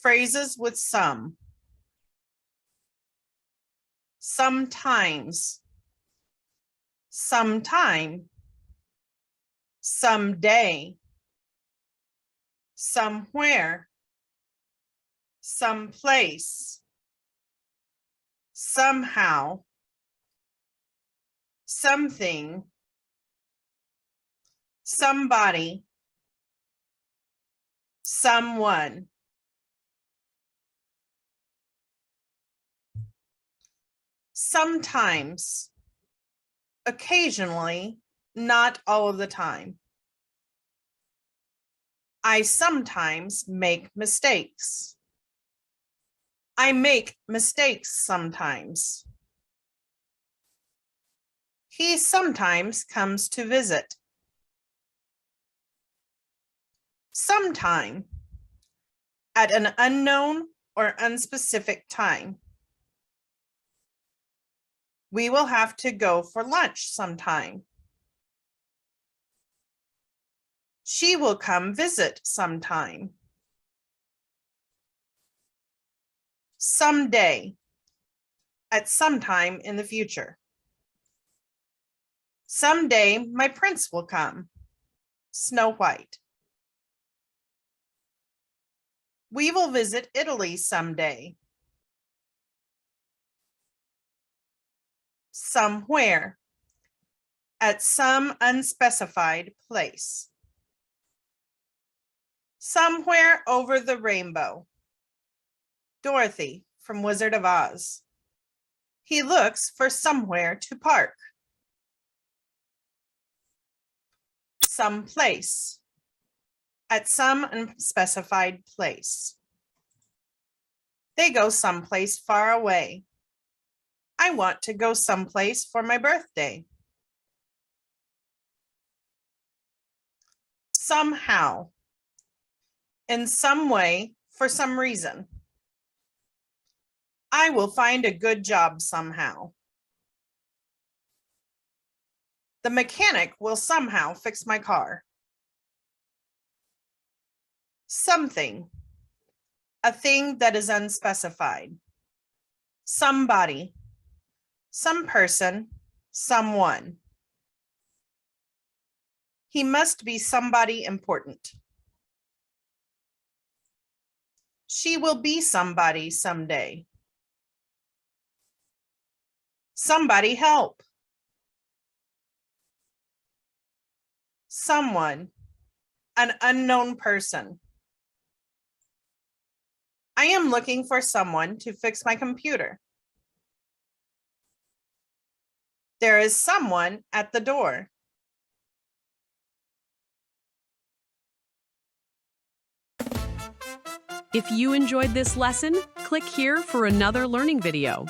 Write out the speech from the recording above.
Phrases with some. Sometimes. Sometime. Someday. Somewhere. Someplace. Somehow. Something. Somebody. Someone. Sometimes. Occasionally, not all of the time. I sometimes make mistakes. I make mistakes sometimes. He sometimes comes to visit. Sometime. At an unknown or unspecific time. We will have to go for lunch sometime. She will come visit sometime. Someday. At some time in the future. Someday my prince will come. Snow White. We will visit Italy someday. Somewhere. At some unspecified place. Somewhere over the rainbow. Dorothy from Wizard of Oz. He looks for somewhere to park. Someplace. At some unspecified place. They go someplace far away. I want to go someplace for my birthday. Somehow. In some way, for some reason. I will find a good job somehow. The mechanic will somehow fix my car. Something. A thing that is unspecified. Somebody. Some person. Someone. He must be somebody important. She will be somebody someday. Somebody help. Someone. An unknown person. I am looking for someone to fix my computer. There is someone at the door. If you enjoyed this lesson, click here for another learning video.